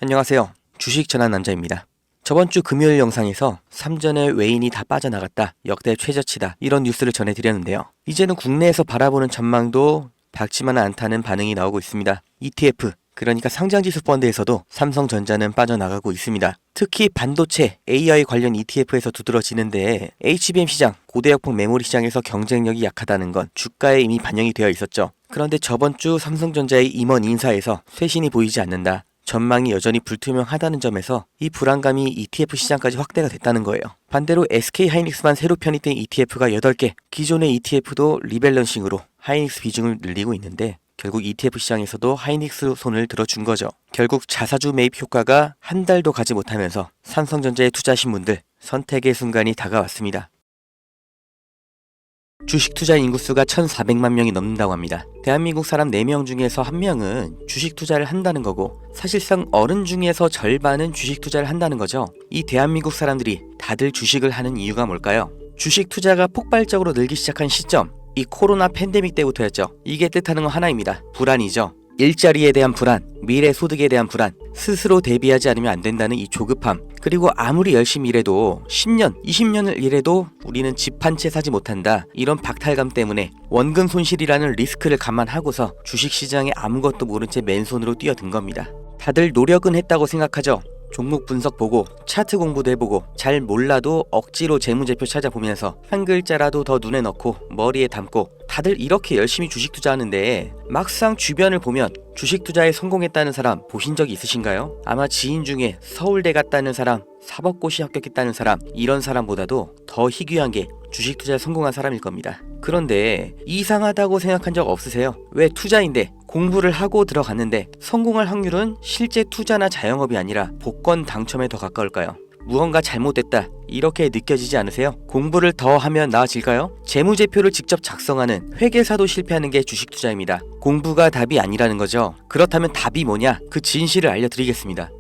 안녕하세요. 주식 전환 남자입니다. 저번 주 금요일 영상에서 삼전에 외인이 다 빠져나갔다, 역대 최저치다, 이런 뉴스를 전해드렸는데요. 이제는 국내에서 바라보는 전망도 밝지만은 않다는 반응이 나오고 있습니다. ETF, 그러니까 상장지수 펀드에서도 삼성전자는 빠져나가고 있습니다. 특히 반도체, AI 관련 ETF에서 두드러지는데 HBM 시장, 고대역폭 메모리 시장에서 경쟁력이 약하다는 건 주가에 이미 반영이 되어 있었죠. 그런데 저번 주 삼성전자의 임원 인사에서 쇄신이 보이지 않는다, 전망이 여전히 불투명하다는 점에서 이 불안감이 ETF 시장까지 확대가 됐다는 거예요. 반대로 SK하이닉스만 새로 편입된 ETF가 8개, 기존의 ETF도 리밸런싱으로 하이닉스 비중을 늘리고 있는데 결국 ETF 시장에서도 하이닉스 손을 들어준 거죠. 결국 자사주 매입 효과가 한 달도 가지 못하면서 삼성전자에 투자하신 분들 선택의 순간이 다가왔습니다. 주식 투자 인구수가 1,400만 명이 넘는다고 합니다. 대한민국 사람 4명 중에서 1명은 주식 투자를 한다는 거고, 사실상 어른 중에서 절반은 주식 투자를 한다는 거죠. 이 대한민국 사람들이 다들 주식을 하는 이유가 뭘까요? 주식 투자가 폭발적으로 늘기 시작한 시점, 이 코로나 팬데믹 때부터였죠. 이게 뜻하는 건 하나입니다. 불안이죠. 일자리에 대한 불안, 미래 소득에 대한 불안, 스스로 대비하지 않으면 안 된다는 이 조급함, 그리고 아무리 열심히 일해도 10년, 20년을 일해도 우리는 집 한 채 사지 못한다, 이런 박탈감 때문에 원금 손실이라는 리스크를 감안하고서 주식시장에 아무것도 모른 채 맨손으로 뛰어든 겁니다. 다들 노력은 했다고 생각하죠. 종목 분석 보고 차트 공부도 해보고, 잘 몰라도 억지로 재무제표 찾아보면서 한 글자라도 더 눈에 넣고 머리에 담고 다들 이렇게 열심히 주식 투자하는데, 막상 주변을 보면 주식 투자에 성공했다는 사람 보신 적이 있으신가요? 아마 지인 중에 서울대 갔다는 사람, 사법고시 합격했다는 사람, 이런 사람보다도 더 희귀한 게 주식 투자에 성공한 사람일 겁니다. 그런데 이상하다고 생각한 적 없으세요? 왜 투자인데 공부를 하고 들어갔는데 성공할 확률은 실제 투자나 자영업이 아니라 복권 당첨에 더 가까울까요? 무언가 잘못됐다, 이렇게 느껴지지 않으세요? 공부를 더 하면 나아질까요? 재무제표를 직접 작성하는 회계사도 실패하는 게 주식 투자입니다. 공부가 답이 아니라는 거죠. 그렇다면 답이 뭐냐? 그 진실을 알려드리겠습니다.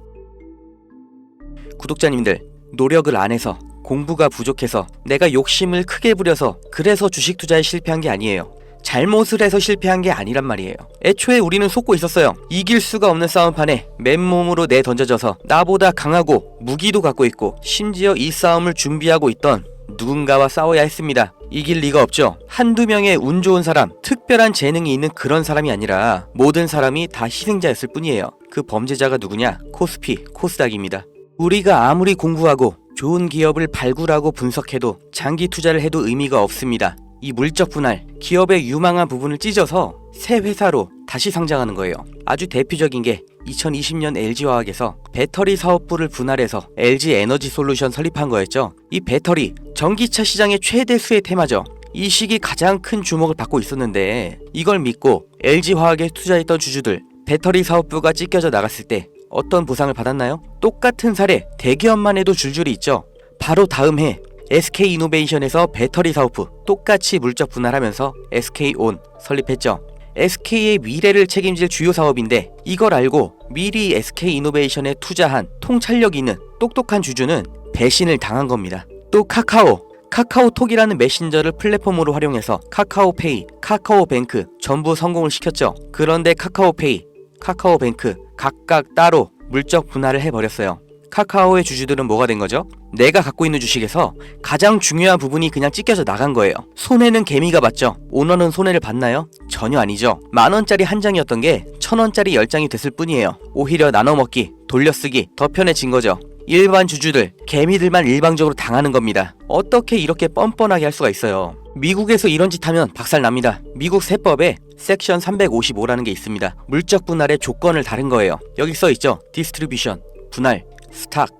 구독자님들, 노력을 안 해서, 공부가 부족해서, 내가 욕심을 크게 부려서 그래서 주식 투자에 실패한 게 아니에요. 잘못을 해서 실패한 게 아니란 말이에요. 애초에 우리는 속고 있었어요. 이길 수가 없는 싸움판에 맨몸으로 내던져져서 나보다 강하고 무기도 갖고 있고 심지어 이 싸움을 준비하고 있던 누군가와 싸워야 했습니다. 이길 리가 없죠. 한두 명의 운 좋은 사람, 특별한 재능이 있는 그런 사람이 아니라 모든 사람이 다 희생자였을 뿐이에요. 그 범죄자가 누구냐? 코스피, 코스닥입니다. 우리가 아무리 공부하고 좋은 기업을 발굴하고 분석해도 장기 투자를 해도 의미가 없습니다. 이 물적 분할, 기업의 유망한 부분을 찢어서 새 회사로 다시 상장하는 거예요. 아주 대표적인 게 2020년 LG화학에서 배터리 사업부를 분할해서 LG에너지솔루션 설립한 거였죠. 이 배터리, 전기차 시장의 최대 수혜 테마죠. 이 시기 가장 큰 주목을 받고 있었는데, 이걸 믿고 LG화학에 투자했던 주주들, 배터리 사업부가 찢겨져 나갔을 때 어떤 보상을 받았나요? 똑같은 사례 대기업만 해도 줄줄이 있죠. 바로 다음 해 SK이노베이션에서 배터리 사업부 똑같이 물적 분할하면서 SK온 설립했죠. SK의 미래를 책임질 주요 사업인데, 이걸 알고 미리 SK이노베이션에 투자한 통찰력 있는 똑똑한 주주는 배신을 당한 겁니다. 또 카카오톡이라는 메신저를 플랫폼으로 활용해서 카카오페이, 카카오뱅크 전부 성공을 시켰죠. 그런데 카카오페이, 카카오뱅크 각각 따로 물적 분할을 해버렸어요. 카카오의 주주들은 뭐가 된 거죠? 내가 갖고 있는 주식에서 가장 중요한 부분이 그냥 찢겨져 나간 거예요. 손해는 개미가 봤죠. 오너는 손해를 봤나요? 전혀 아니죠. 10,000원짜리 한 장이었던 게 1,000원짜리 10장이 됐을 뿐이에요. 오히려 나눠먹기, 돌려쓰기 더 편해진 거죠. 일반 주주들, 개미들만 일방적으로 당하는 겁니다. 어떻게 이렇게 뻔뻔하게 할 수가 있어요? 미국에서 이런 짓 하면 박살납니다. 미국 세법에 섹션 355라는 게 있습니다. 물적 분할의 조건을 다른 거예요. 여기 써있죠. 디스트리뷰션, 분할, 스탁,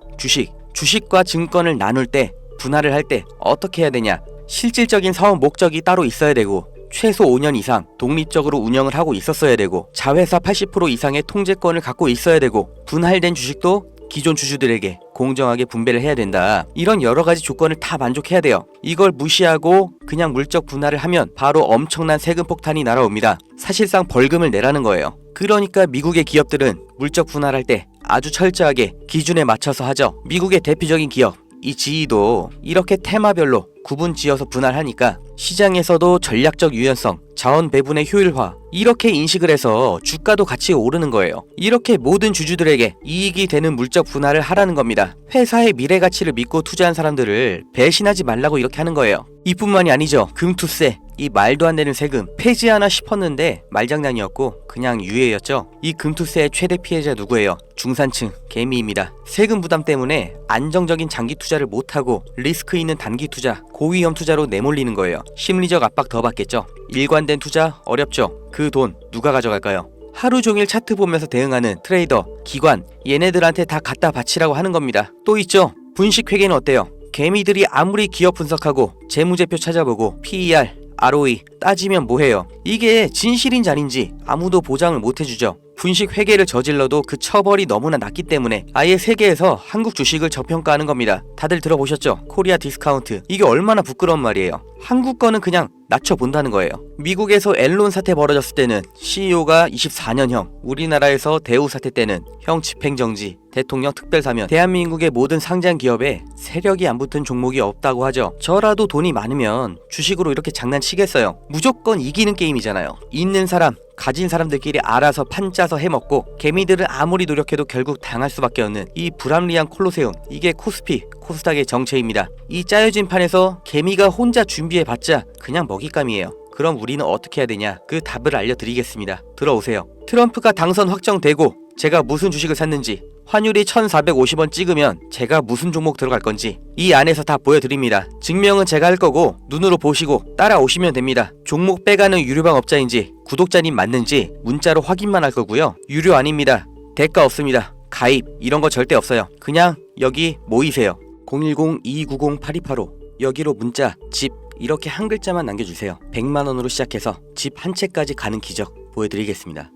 주식과 증권을 나눌 때, 분할을 할 때 어떻게 해야 되냐? 실질적인 사업 목적이 따로 있어야 되고, 최소 5년 이상 독립적으로 운영을 하고 있었어야 되고, 자회사 80% 이상의 통제권을 갖고 있어야 되고, 분할된 주식도 기존 주주들에게 공정하게 분배를 해야 된다. 이런 여러 가지 조건을 다 만족해야 돼요. 이걸 무시하고 그냥 물적 분할을 하면 바로 엄청난 세금 폭탄이 날아옵니다. 사실상 벌금을 내라는 거예요. 그러니까 미국의 기업들은 물적 분할할 때 아주 철저하게 기준에 맞춰서 하죠. 미국의 대표적인 기업, 이 GE도 이렇게 테마별로 구분 지어서 분할하니까 시장에서도 전략적 유연성, 자원 배분의 효율화, 이렇게 인식을 해서 주가도 같이 오르는 거예요. 이렇게 모든 주주들에게 이익이 되는 물적 분할을 하라는 겁니다. 회사의 미래 가치를 믿고 투자한 사람들을 배신하지 말라고 이렇게 하는 거예요. 이뿐만이 아니죠. 금투세, 이 말도 안 되는 세금 폐지하나 싶었는데 말장난이었고 그냥 유예였죠. 이 금투세의 최대 피해자 누구예요? 중산층, 개미입니다. 세금 부담 때문에 안정적인 장기 투자를 못하고 리스크 있는 단기 투자, 고위험 투자로 내몰리는 거예요. 심리적 압박 더 받겠죠. 일관된 투자 어렵죠. 그 돈 누가 가져갈까요? 하루 종일 차트 보면서 대응하는 트레이더, 기관, 얘네들한테 다 갖다 바치라고 하는 겁니다. 또 있죠. 분식회계는 어때요? 개미들이 아무리 기업 분석하고 재무제표 찾아보고 PER, ROE 따지면 뭐해요? 이게 진실인지 아닌지 아무도 보장을 못해주죠. 분식 회계를 저질러도 그 처벌이 너무나 낮기 때문에 아예 세계에서 한국 주식을 저평가하는 겁니다. 다들 들어보셨죠? 코리아 디스카운트. 이게 얼마나 부끄러운 말이에요. 한국 거는 그냥 낮춰본다는 거예요. 미국에서 엔론 사태 벌어졌을 때는 CEO가 24년형, 우리나라에서 대우 사태 때는 형 집행정지, 대통령 특별사면, 대한민국의 모든 상장 기업에 세력이 안 붙은 종목이 없다고 하죠. 저라도 돈이 많으면 주식으로 이렇게 장난치겠어요. 무조건 이기는 게임이잖아요. 있는 사람, 가진 사람들끼리 알아서 판 짜서 해먹고 개미들은 아무리 노력해도 결국 당할 수밖에 없는 이 불합리한 콜로세움, 이게 코스피, 코스닥의 정체입니다. 이 짜여진 판에서 개미가 혼자 준비해봤자 그냥 먹잇감이에요. 그럼 우리는 어떻게 해야 되냐? 그 답을 알려드리겠습니다. 들어오세요. 트럼프가 당선 확정되고 제가 무슨 주식을 샀는지, 환율이 1450원 찍으면 제가 무슨 종목 들어갈 건지 이 안에서 다 보여드립니다. 증명은 제가 할 거고 눈으로 보시고 따라오시면 됩니다. 종목 빼가는 유료방 업자인지 구독자님 맞는지 문자로 확인만 할 거고요. 유료 아닙니다. 대가 없습니다. 가입 이런 거 절대 없어요. 그냥 여기 모이세요. 010-2290-8285 여기로 문자 집 이렇게 한 글자만 남겨주세요. 100만원으로 시작해서 집 한 채까지 가는 기적 보여드리겠습니다.